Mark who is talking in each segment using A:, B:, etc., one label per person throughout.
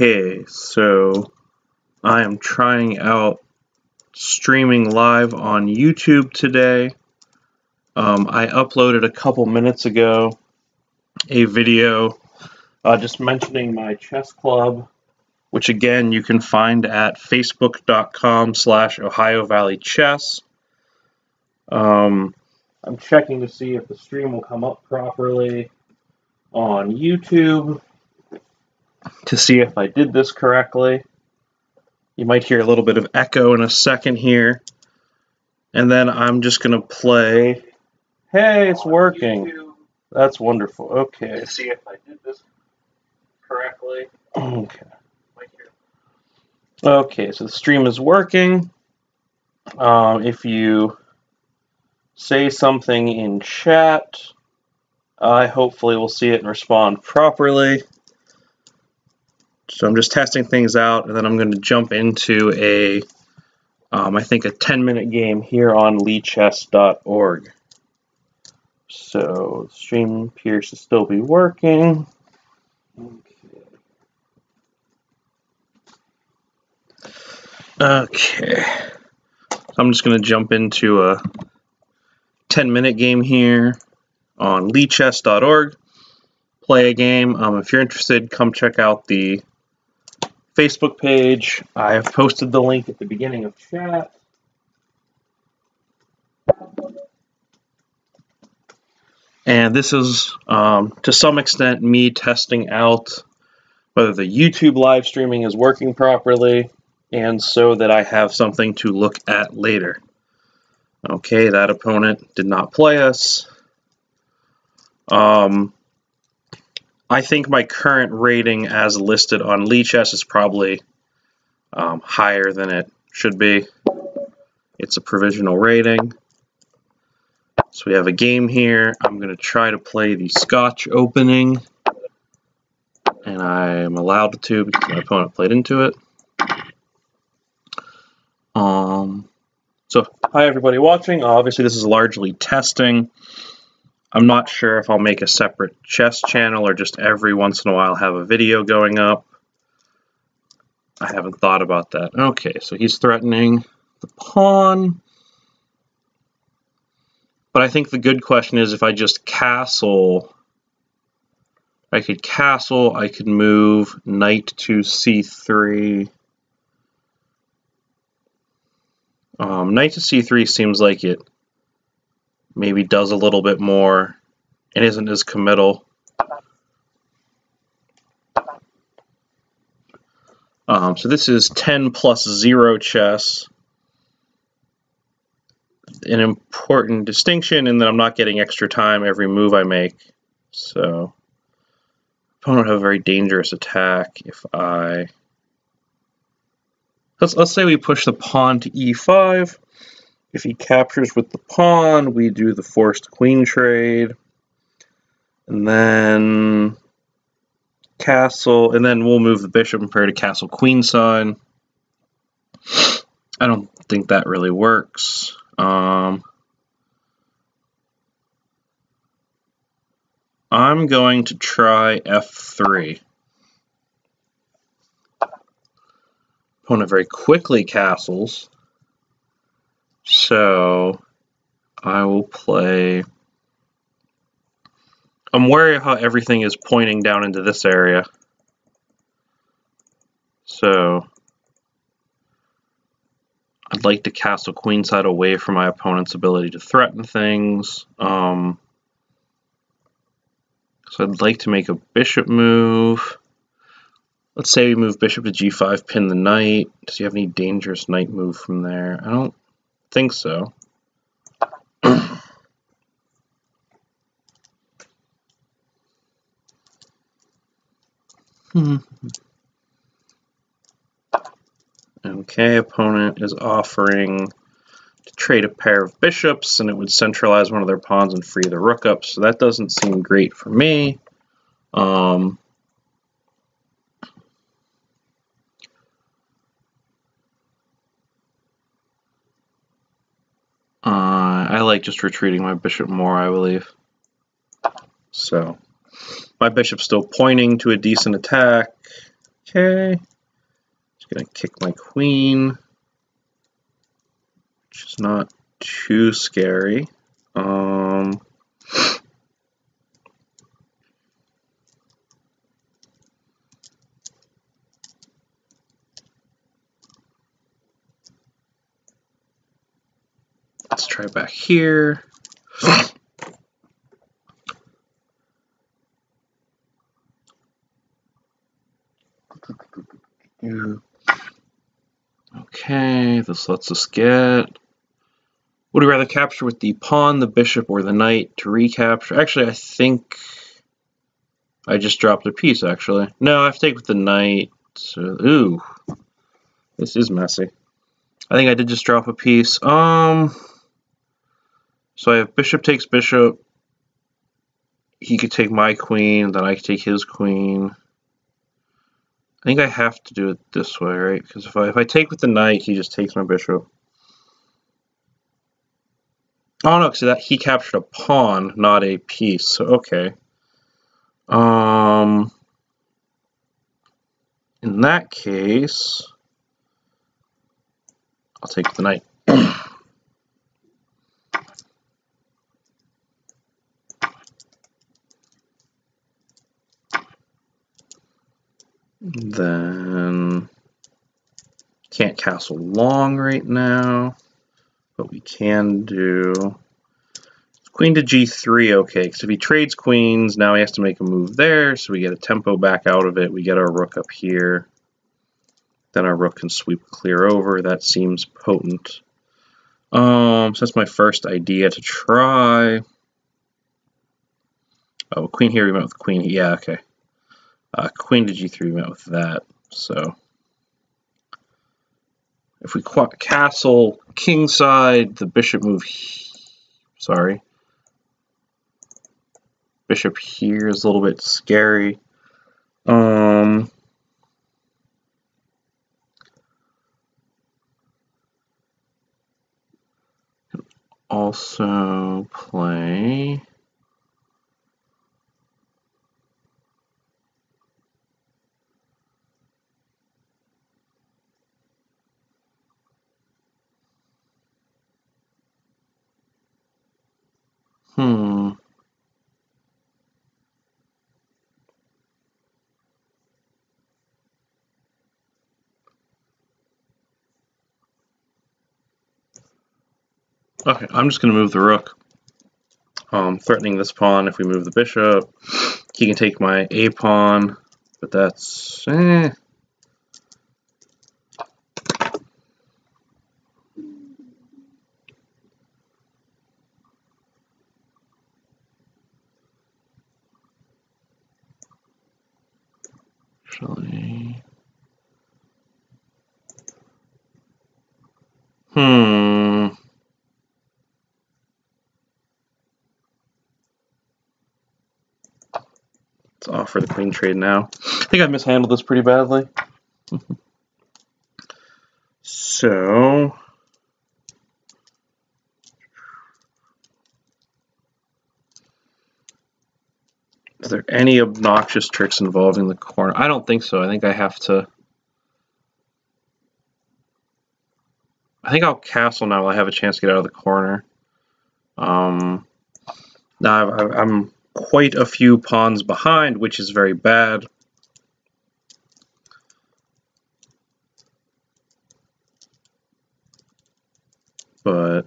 A: Okay, so I am trying out streaming live on YouTube today. I uploaded a couple minutes ago a video just mentioning my chess club, which again you can find at facebook.com/Ohio Valley Chess. I'm checking to see if the stream will come up properly on YouTube to see if I did this correctly. You might hear a little bit of echo in a second here. And then I'm just going to play. Hey, it's working. That's wonderful. Okay. To see if I did this correctly. Okay. Okay, so the stream is working. If you say something in chat, I hopefully will see it and respond properly. So I'm just testing things out, and then I'm going to jump into I think a 10-minute game here on leechess.org. So the stream appears to still be working. Okay. So I'm just going to jump into a 10-minute game here on leechess.org. Play a game. If you're interested, come check out the Facebook page. I have posted the link at the beginning of chat. And this is, to some extent, me testing out whether the YouTube live streaming is working properly, and so that I have something to look at later. Okay, that opponent did not play us. I think my current rating as listed on Leechess is probably higher than it should be. It's a provisional rating. So we have a game here. I'm going to try to play the Scotch opening. And I'm allowed to because my opponent played into it. So hi everybody watching. Obviously this is largely testing. I'm not sure if I'll make a separate chess channel or just every once in a while have a video going up. I haven't thought about that. Okay, so he's threatening the pawn. But I think the good question is if I just castle, I could move knight to c3. Knight to c3 seems like it maybe does a little bit more and isn't as committal. So this is 10+0 chess. An important distinction in that I'm not getting extra time every move I make. So opponent have a very dangerous attack if I... Let's say we push the pawn to e5. If he captures with the pawn, we do the forced queen trade. And then castle, and then we'll move the bishop and prepare to castle queenside. I don't think that really works. I'm going to try f3. Opponent very quickly castles. So I will play... I'm wary of how everything is pointing down into this area. So I'd like to castle queenside away from my opponent's ability to threaten things. So I'd like to make a bishop move. Let's say we move bishop to g5, pin the knight. Does he have any dangerous knight move from there? I don't think so. Okay, opponent is offering to trade a pair of bishops, and it would centralize one of their pawns and free the rook up, so that doesn't seem great for me. I like just retreating my bishop more, I believe. So my bishop's still pointing to a decent attack. Okay. Just gonna kick my queen, which is not too scary. Let's try back here. Okay, this lets us get... Would we rather capture with the pawn, the bishop, or the knight to recapture? Actually, I think I just dropped a piece, actually. No, I have to take with the knight. So, ooh, this is messy. I think I did just drop a piece. So I have bishop takes bishop. He could take my queen, then I could take his queen. I think I have to do it this way, right? Because if I take with the knight, he just takes my bishop. Oh no, because he captured a pawn, not a piece. So okay. In that case, I'll take the knight. Then can't castle long right now, but we can do queen to g3. Okay, because if he trades queens, now he has to make a move there, so we get a tempo back out of it. We get our rook up here. Then our rook can sweep clear over. That seems potent. So that's my first idea to try. Oh, queen here, we went with queen. Yeah, okay. Queen to g3, we went with that. So if we castle kingside, the bishop move. Sorry. Bishop here is a little bit scary. Also play Okay, I'm just going to move the rook. Threatening this pawn. If we move the bishop, he can take my a pawn, but that's actually Let's offer the queen trade now. I think I've mishandled this pretty badly. So is there any obnoxious tricks involving the corner? I don't think so. I think I have to. I think I'll castle now. I have a chance to get out of the corner. Now I'm quite a few pawns behind, which is very bad. But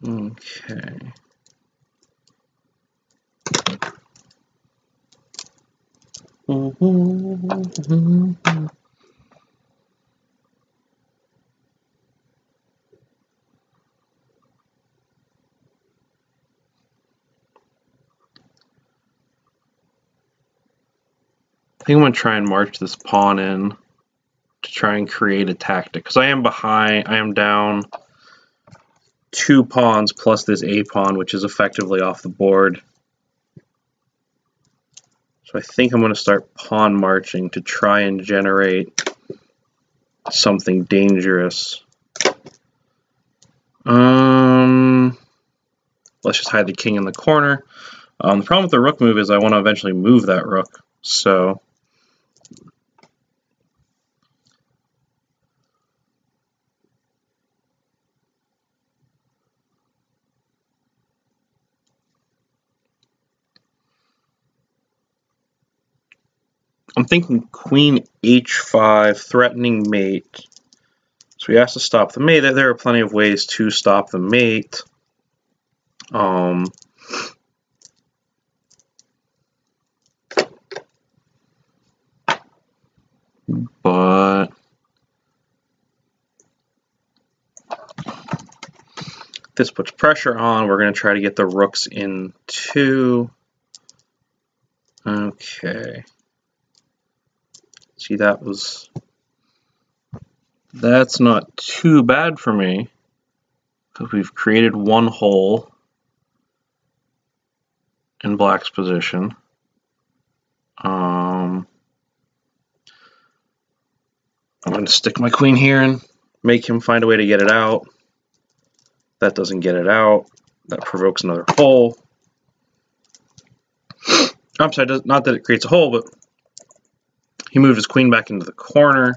A: okay. I think I'm going to try and march this pawn in to try and create a tactic. Because I am behind, I am down 2 pawns plus this a pawn, which is effectively off the board. So I think I'm going to start pawn marching to try and generate something dangerous. let's just hide the king in the corner. The problem with the rook move is I want to eventually move that rook, so I'm thinking queen h5, threatening mate. So he has to stop the mate. There are plenty of ways to stop the mate. But this puts pressure on. We're going to try to get the rooks in too. Okay. See, that's not too bad for me, because we've created one hole in black's position. I'm going to stick my queen here and make him find a way to get it out. That doesn't get it out. That provokes another hole. I'm sorry, not that it creates a hole, but he moved his queen back into the corner.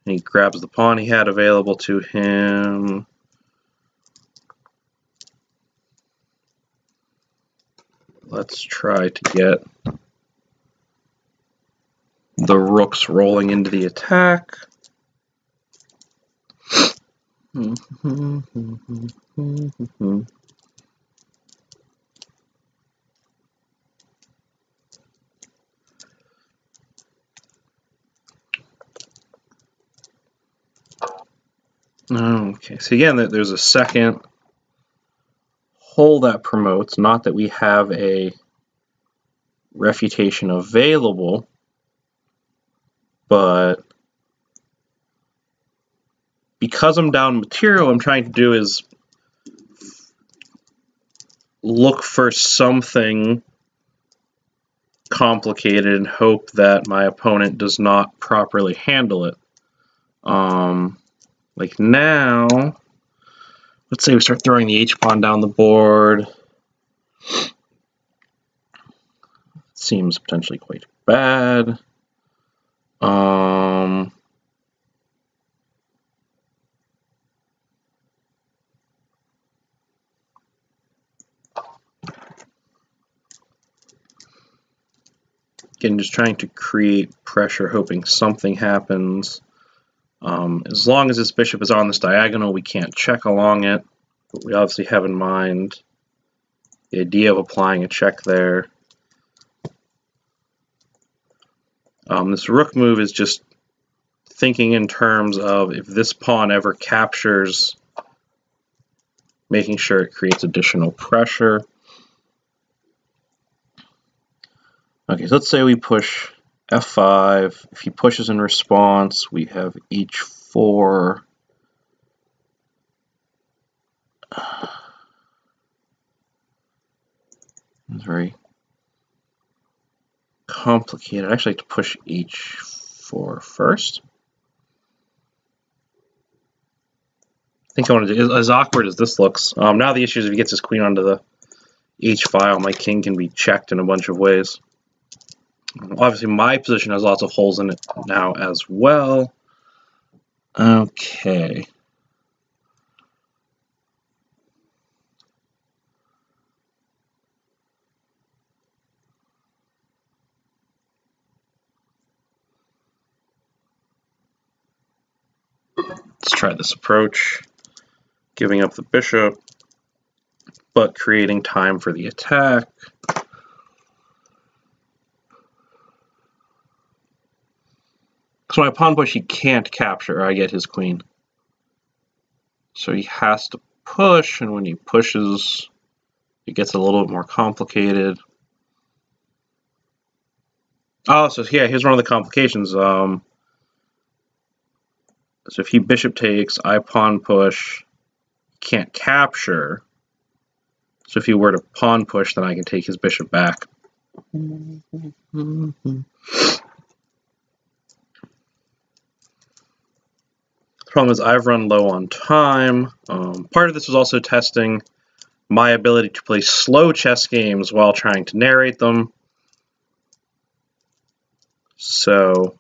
A: And he grabs the pawn he had available to him. Let's try to get the rooks rolling into the attack. Okay, so again, there's a second hole that promotes, not that we have a refutation available, but because I'm down material, what I'm trying to do is look for something complicated and hope that my opponent does not properly handle it. Like now, let's say we start throwing the h-pawn down the board. Seems potentially quite bad. Again, just trying to create pressure, hoping something happens. As long as this bishop is on this diagonal, we can't check along it. But we obviously have in mind the idea of applying a check there. This rook move is just thinking in terms of if this pawn ever captures, making sure it creates additional pressure. Okay, so let's say we push f5. If he pushes in response, we have h4. It's very complicated. I actually like to push h4 first. I think I want to do, as awkward as this looks. Now the issue is if he gets his queen onto the h file, my king can be checked in a bunch of ways. Obviously, my position has lots of holes in it now as well. Okay. Let's try this approach, giving up the bishop, but creating time for the attack. So my pawn push he can't capture, or I get his queen. So he has to push, and when he pushes, it gets a little bit more complicated. Oh, so yeah, here's one of the complications. So if he bishop takes, I pawn push, can't capture. So if he were to pawn push, then I can take his bishop back. The problem is I've run low on time. Part of this was also testing my ability to play slow chess games while trying to narrate them. So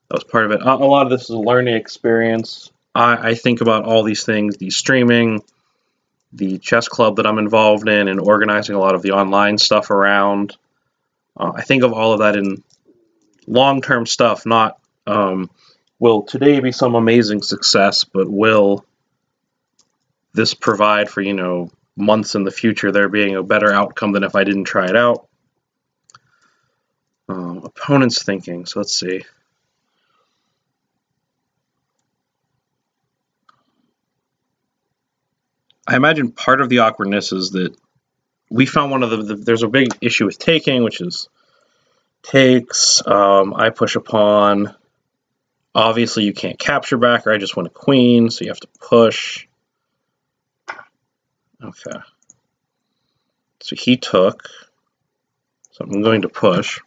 A: that was part of it. A lot of this is a learning experience. I think about all these things, the streaming, the chess club that I'm involved in, and organizing a lot of the online stuff around. I think of all of that in long-term stuff, not will today be some amazing success, but will this provide for, months in the future there being a better outcome than if I didn't try it out. Opponent's thinking, so let's see. I imagine part of the awkwardness is that we found one of there's a big issue with taking, which is takes, I push a pawn. Obviously you can't capture back, or I just win a queen, so you have to push. Okay. So he took. So I'm going to push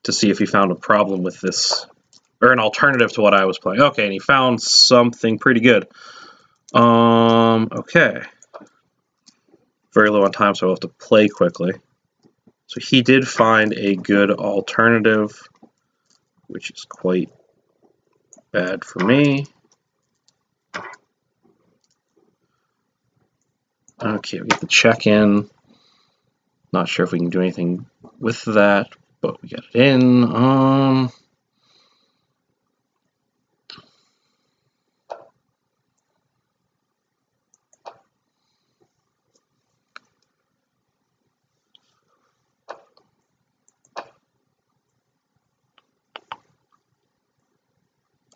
A: to see if he found a problem with this, or an alternative to what I was playing. Okay, and he found something pretty good. Okay. Very low on time, so I'll have to play quickly. So he did find a good alternative, which is quite bad for me. Okay, we get the check in. Not sure if we can do anything with that, but we got it in.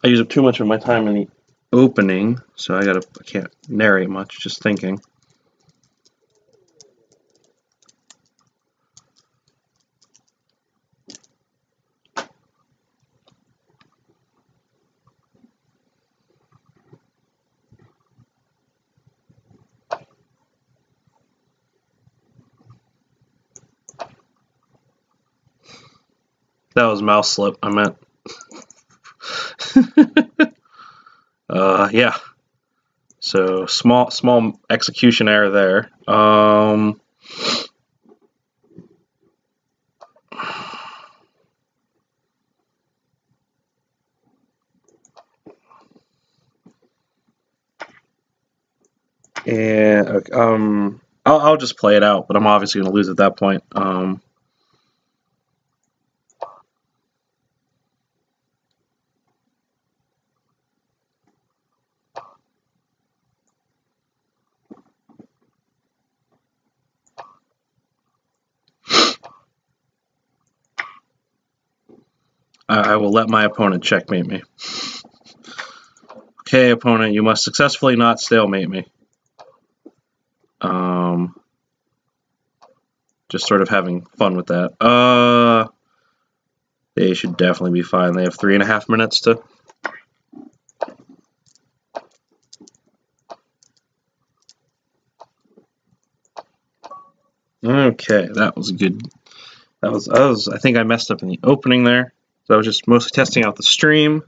A: I use up too much of my time in the opening, so I can't narrate much, just thinking. That was mouse slip, I meant. Yeah. So small execution error there. And okay, I'll just play it out, but I'm obviously going to lose at that point. I will let my opponent checkmate me. Okay, opponent, you must successfully not stalemate me. Just sort of having fun with that. They should definitely be fine. They have 3.5 minutes to. Okay, that was good. I think I messed up in the opening there. So I was just mostly testing out the stream.